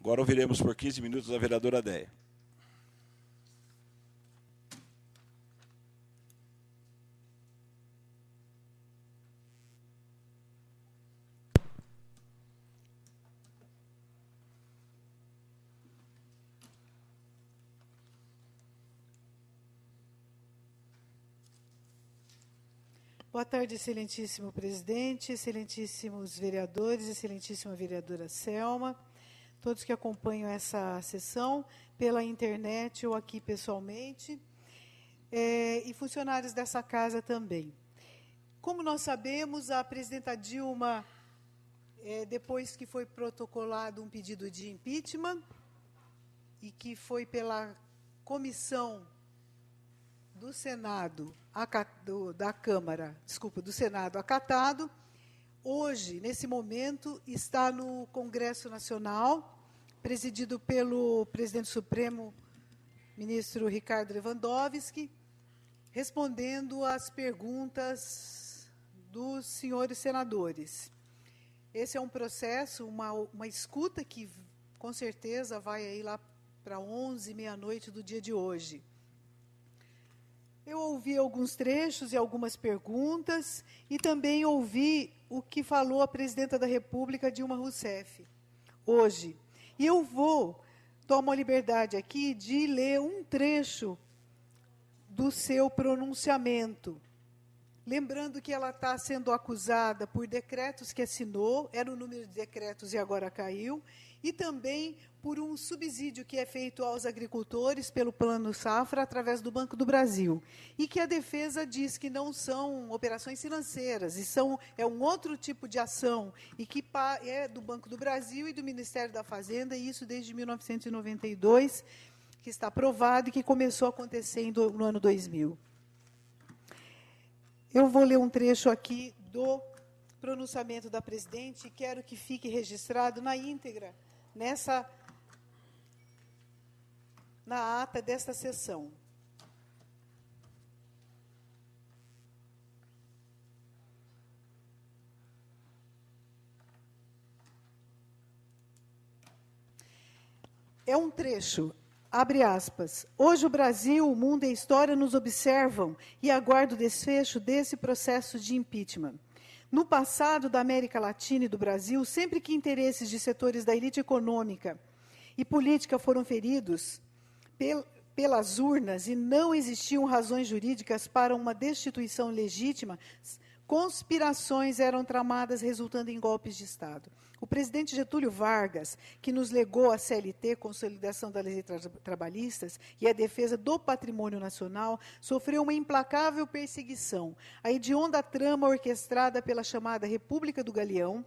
Agora ouviremos por 15 minutos a vereadora Déia. Boa tarde, excelentíssimo presidente, excelentíssimos vereadores, excelentíssima vereadora Selma, todos que acompanham essa sessão pela internet ou aqui pessoalmente, e funcionários dessa casa também. Como nós sabemos, a presidenta Dilma, depois que foi protocolado um pedido de impeachment, e que foi pela comissão do Senado, da Câmara, desculpa, do Senado acatado, hoje, nesse momento, está no Congresso Nacional, presidido pelo presidente Supremo, ministro Ricardo Lewandowski, respondendo às perguntas dos senhores senadores. Esse é um processo, uma escuta que, com certeza, vai aí lá para 11, meia-noite do dia de hoje. Eu ouvi alguns trechos e algumas perguntas, e também ouvi o que falou a presidenta da República, Dilma Rousseff, hoje. E eu tomo a liberdade aqui de ler um trecho do seu pronunciamento. Lembrando que ela está sendo acusada por decretos que assinou, era o número de decretos e agora caiu, e também por um subsídio que é feito aos agricultores pelo Plano Safra através do Banco do Brasil. E que a defesa diz que não são operações financeiras, é um outro tipo de ação, e que é do Banco do Brasil e do Ministério da Fazenda, e isso desde 1992, que está aprovado e que começou acontecendo no ano 2000. Eu vou ler um trecho aqui do pronunciamento da presidente e quero que fique registrado na íntegra, na ata desta sessão. É um trecho. Abre aspas. Hoje o Brasil, o mundo e a história nos observam e aguardam o desfecho desse processo de impeachment. No passado da América Latina e do Brasil, sempre que interesses de setores da elite econômica e política foram feridos pelas urnas e não existiam razões jurídicas para uma destituição legítima, conspirações eram tramadas resultando em golpes de Estado. O presidente Getúlio Vargas, que nos legou a CLT, Consolidação das Leis Trabalhistas, e a defesa do patrimônio nacional, sofreu uma implacável perseguição. A hedionda trama orquestrada pela chamada República do Galeão,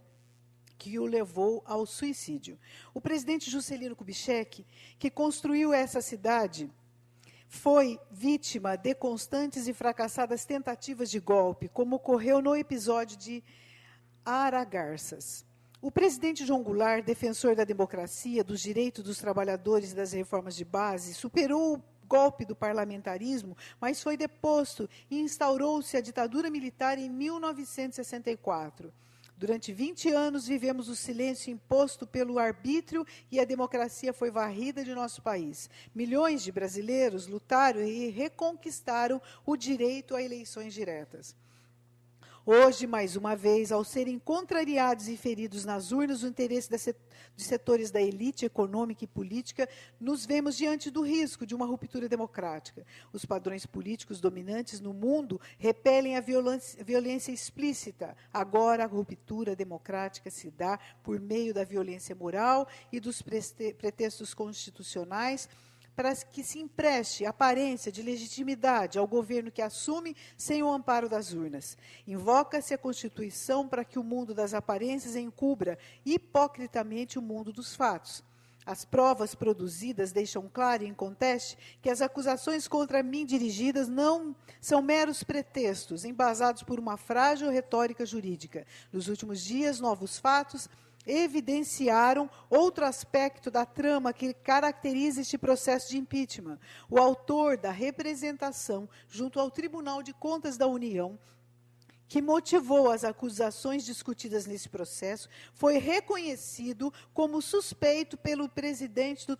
que o levou ao suicídio. O presidente Juscelino Kubitschek, que construiu essa cidade, foi vítima de constantes e fracassadas tentativas de golpe, como ocorreu no episódio de Aragarças. O presidente João Goulart, defensor da democracia, dos direitos dos trabalhadores e das reformas de base, superou o golpe do parlamentarismo, mas foi deposto e instaurou-se a ditadura militar em 1964. Durante 20 anos, vivemos o silêncio imposto pelo arbítrio e a democracia foi varrida de nosso país. Milhões de brasileiros lutaram e reconquistaram o direito a eleições diretas. Hoje, mais uma vez, ao serem contrariados e feridos nas urnas o interesse de setores da elite econômica e política, nos vemos diante do risco de uma ruptura democrática. Os padrões políticos dominantes no mundo repelem a violência explícita. Agora, a ruptura democrática se dá por meio da violência moral e dos pretextos constitucionais, para que se empreste aparência de legitimidade ao governo que assume sem o amparo das urnas. Invoca-se a Constituição para que o mundo das aparências encubra hipocritamente o mundo dos fatos. As provas produzidas deixam claro e inconteste que as acusações contra mim dirigidas não são meros pretextos, embasados por uma frágil retórica jurídica. Nos últimos dias, novos fatos evidenciaram outro aspecto da trama que caracteriza este processo de impeachment. O autor da representação junto ao Tribunal de Contas da União, que motivou as acusações discutidas nesse processo, foi reconhecido como suspeito pelo presidente do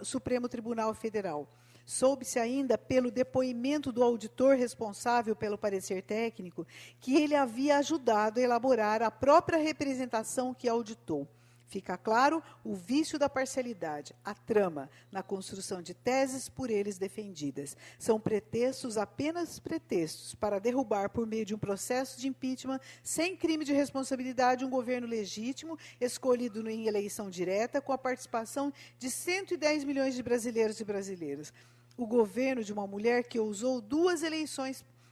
Supremo Tribunal Federal. Soube-se ainda, pelo depoimento do auditor responsável pelo parecer técnico, que ele havia ajudado a elaborar a própria representação que auditou. Fica claro o vício da parcialidade, a trama, na construção de teses por eles defendidas. São pretextos, apenas pretextos, para derrubar, por meio de um processo de impeachment, sem crime de responsabilidade, um governo legítimo, escolhido em eleição direta, com a participação de 110 milhões de brasileiros e brasileiras. O governo de uma mulher que ousou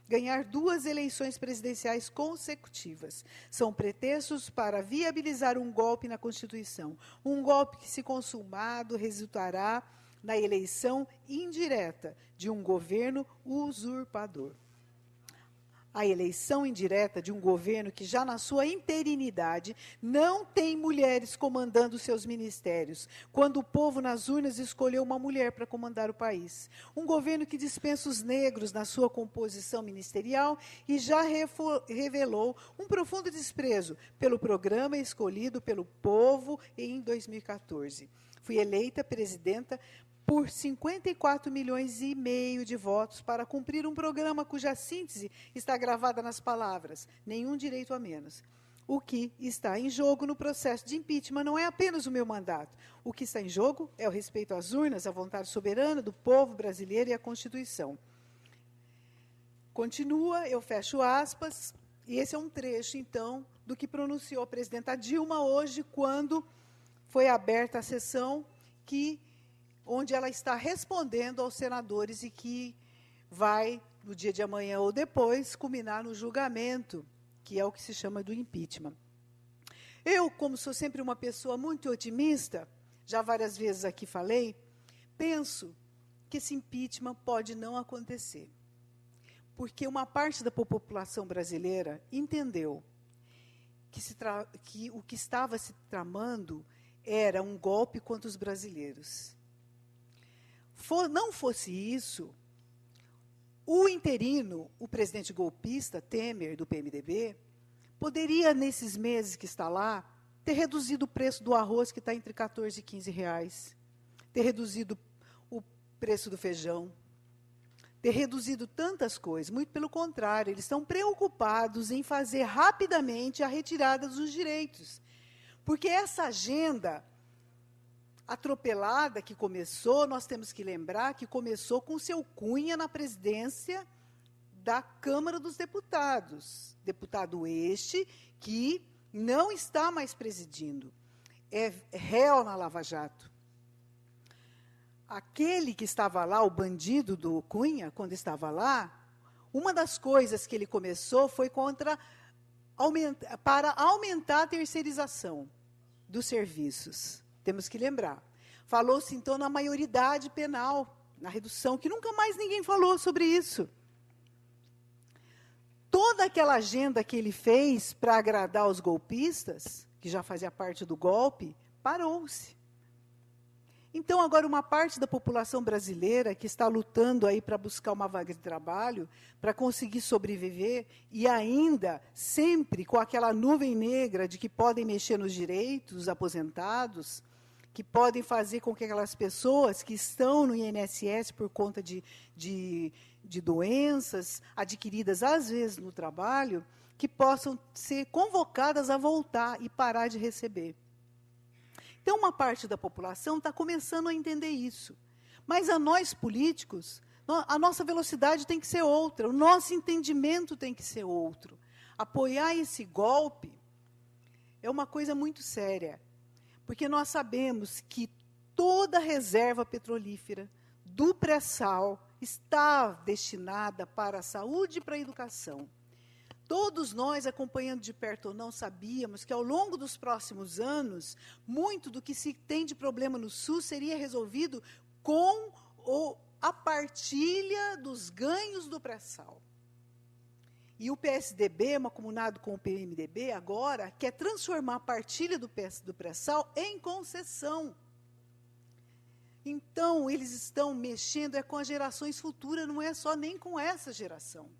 ganhar duas eleições presidenciais consecutivas. São pretextos para viabilizar um golpe na Constituição. Um golpe que, se consumado, resultará na eleição indireta de um governo usurpador. A eleição indireta de um governo que, já na sua interinidade, não tem mulheres comandando seus ministérios, quando o povo nas urnas escolheu uma mulher para comandar o país. Um governo que dispensa os negros na sua composição ministerial e já revelou um profundo desprezo pelo programa escolhido pelo povo em 2014. Fui eleita presidenta por 54 milhões e meio de votos para cumprir um programa cuja síntese está gravada nas palavras: nenhum direito a menos. O que está em jogo no processo de impeachment não é apenas o meu mandato. O que está em jogo é o respeito às urnas, à vontade soberana do povo brasileiro e à Constituição. Continua, eu fecho aspas, e esse é um trecho, então, do que pronunciou a presidenta Dilma hoje, quando foi aberta a sessão onde ela está respondendo aos senadores e que vai, no dia de amanhã ou depois, culminar no julgamento, que é o que se chama do impeachment. Eu, como sou sempre uma pessoa muito otimista, já várias vezes aqui falei, penso que esse impeachment pode não acontecer. Porque uma parte da população brasileira entendeu que o que estava se tramando era um golpe contra os brasileiros. Não fosse isso, o interino, o presidente golpista, Temer, do PMDB, poderia, nesses meses que está lá, ter reduzido o preço do arroz, que está entre 14 e 15 reais, ter reduzido o preço do feijão, ter reduzido tantas coisas. Muito pelo contrário, eles estão preocupados em fazer rapidamente a retirada dos direitos. Porque essa agenda atropelada que começou, nós temos que lembrar que começou com o seu Cunha na presidência da Câmara dos Deputados. Deputado este que não está mais presidindo, é réu na Lava Jato. Aquele que estava lá, o bandido do Cunha, quando estava lá, uma das coisas que ele começou foi para aumentar a terceirização dos serviços. Temos que lembrar. Falou-se, então, na maioridade penal, na redução, que nunca mais ninguém falou sobre isso. Toda aquela agenda que ele fez para agradar os golpistas, que já fazia parte do golpe, parou-se. Então, agora, uma parte da população brasileira que está lutando aí para buscar uma vaga de trabalho, para conseguir sobreviver, e ainda sempre com aquela nuvem negra de que podem mexer nos direitos dos aposentados, que podem fazer com que aquelas pessoas que estão no INSS por conta de doenças adquiridas, às vezes, no trabalho, que possam ser convocadas a voltar e parar de receber. Então, uma parte da população está começando a entender isso. Mas a nós, políticos, a nossa velocidade tem que ser outra, o nosso entendimento tem que ser outro. Apoiar esse golpe é uma coisa muito séria, porque nós sabemos que toda a reserva petrolífera do pré-sal está destinada para a saúde e para a educação. Todos nós, acompanhando de perto ou não, sabíamos que, ao longo dos próximos anos, muito do que se tem de problema no SUS seria resolvido com a partilha dos ganhos do pré-sal. E o PSDB, mancomunado com o PMDB, agora quer transformar a partilha do pré-sal em concessão. Então, eles estão mexendo com as gerações futuras, não é só nem com essa geração.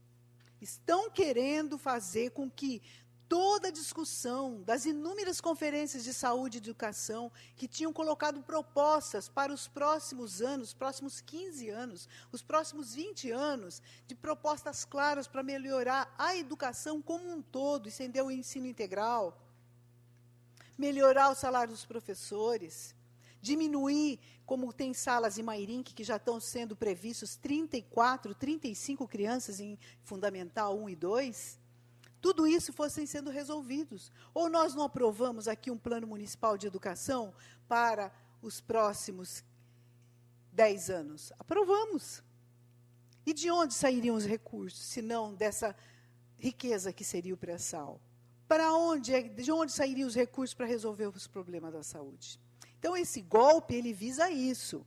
estão querendo fazer com que toda a discussão das inúmeras conferências de saúde e educação que tinham colocado propostas para os próximos anos, os próximos 15 anos, os próximos 20 anos, de propostas claras para melhorar a educação como um todo, estender o ensino integral, melhorar o salário dos professores, diminuir, como tem salas em Mairinque, que já estão sendo previstos 34, 35 crianças em Fundamental 1 e 2, tudo isso fossem sendo resolvidos. Ou nós não aprovamos aqui um plano municipal de educação para os próximos 10 anos? Aprovamos. E de onde sairiam os recursos, se não dessa riqueza que seria o pré-sal? De onde sairiam os recursos para resolver os problemas da saúde? Então, esse golpe, ele visa isso.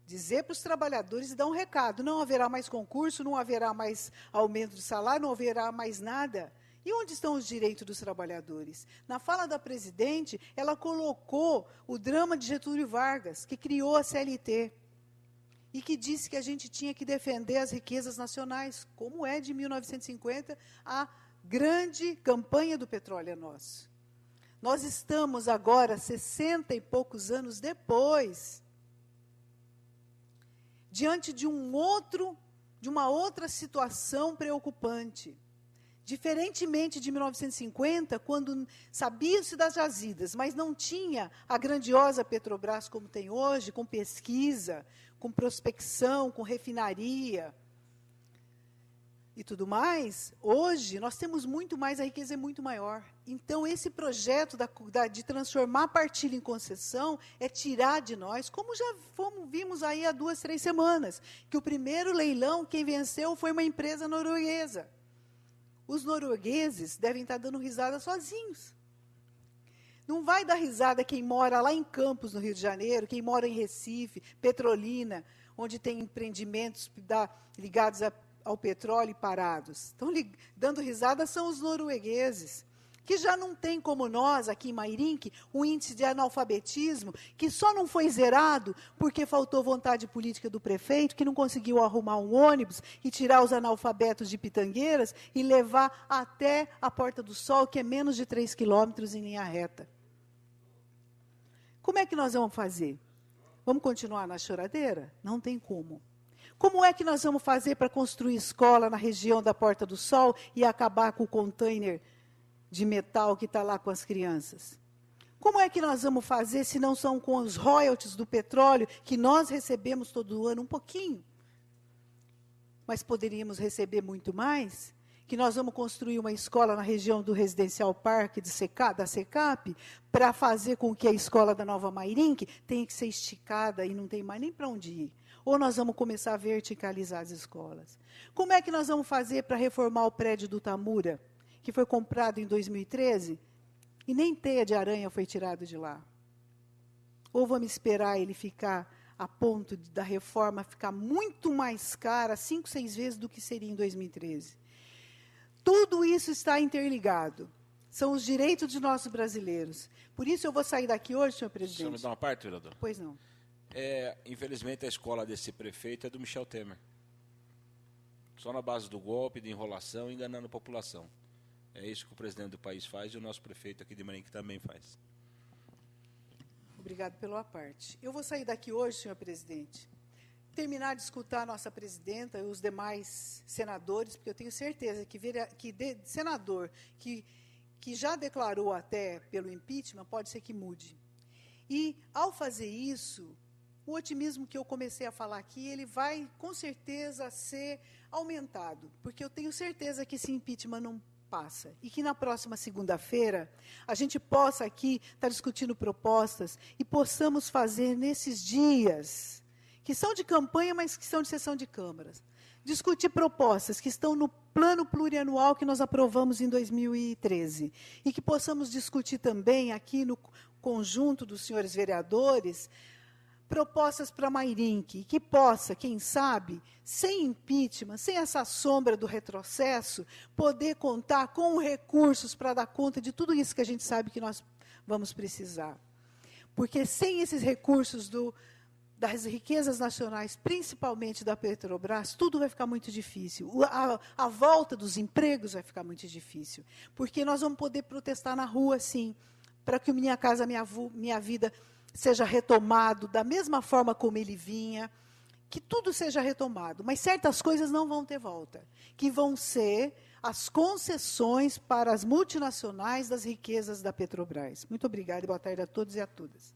Dizer para os trabalhadores e dar um recado. Não haverá mais concurso, não haverá mais aumento de salário, não haverá mais nada. E onde estão os direitos dos trabalhadores? Na fala da presidente, ela colocou o drama de Getúlio Vargas, que criou a CLT, e que disse que a gente tinha que defender as riquezas nacionais, como é de 1950, a grande campanha do petróleo é nosso. Nós estamos agora, 60 e poucos anos depois, diante de uma outra situação preocupante. Diferentemente de 1950, quando sabia-se das jazidas, mas não tinha a grandiosa Petrobras como tem hoje, com pesquisa, com prospecção, com refinaria e tudo mais, hoje nós temos muito mais, a riqueza é muito maior. Então, esse projeto de transformar a partilha em concessão é tirar de nós, como já vimos aí há 2, 3 semanas, que o primeiro leilão, quem venceu foi uma empresa norueguesa. Os noruegueses devem estar dando risada sozinhos. Não vai dar risada quem mora lá em Campos, no Rio de Janeiro, quem mora em Recife, Petrolina, onde tem empreendimentos ligados ao petróleo parados. Estão dando risada são os noruegueses, que já não tem como nós, aqui em Mairinque, um índice de analfabetismo que só não foi zerado porque faltou vontade política do prefeito, que não conseguiu arrumar um ônibus e tirar os analfabetos de Pitangueiras e levar até a Porta do Sol, que é menos de 3 quilômetros em linha reta. Como é que nós vamos fazer? Vamos continuar na choradeira? Não tem como. Como é que nós vamos fazer para construir escola na região da Porta do Sol e acabar com o container de metal que está lá com as crianças? Como é que nós vamos fazer se não são com os royalties do petróleo que nós recebemos todo ano um pouquinho? Mas poderíamos receber muito mais? Que nós vamos construir uma escola na região do Residencial Parque da SECAP para fazer com que a escola da Nova Mairinque tenha que ser esticada e não tem mais nem para onde ir. Ou nós vamos começar a verticalizar as escolas. Como é que nós vamos fazer para reformar o prédio do Tamura, que foi comprado em 2013, e nem teia de aranha foi tirado de lá? Ou vamos esperar ele ficar a ponto da reforma ficar muito mais cara, 5, 6 vezes do que seria em 2013? Tudo isso está interligado. São os direitos de nossos brasileiros. Por isso eu vou sair daqui hoje, senhor presidente. O senhor me dá uma parte, vereador? Pois não. Infelizmente, a escola desse prefeito é do Michel Temer. Só na base do golpe, de enrolação, enganando a população. É isso que o presidente do país faz e o nosso prefeito aqui de Mairinque também faz. Obrigado pela parte. Eu vou sair daqui hoje, senhor presidente, terminar de escutar a nossa presidenta e os demais senadores, porque eu tenho certeza que senador que já declarou até pelo impeachment, pode ser que mude. E, ao fazer isso, o otimismo que eu comecei a falar aqui, ele vai, com certeza, ser aumentado, porque eu tenho certeza que esse impeachment não passa. E que na próxima segunda-feira, a gente possa aqui estar discutindo propostas e possamos fazer nesses dias, que são de campanha, mas que são de sessão de câmaras, discutir propostas que estão no plano plurianual que nós aprovamos em 2013. E que possamos discutir também aqui no conjunto dos senhores vereadores, propostas para Mairinque, e que possa, quem sabe, sem impeachment, sem essa sombra do retrocesso, poder contar com recursos para dar conta de tudo isso que a gente sabe que nós vamos precisar. Porque sem esses recursos das riquezas nacionais, principalmente da Petrobras, tudo vai ficar muito difícil. A volta dos empregos vai ficar muito difícil, porque nós vamos poder protestar na rua, sim, para que Minha Casa Minha Vida seja retomado da mesma forma como ele vinha, que tudo seja retomado, mas certas coisas não vão ter volta, que vão ser as concessões para as multinacionais das riquezas da Petrobras. Muito obrigada e boa tarde a todos e a todas.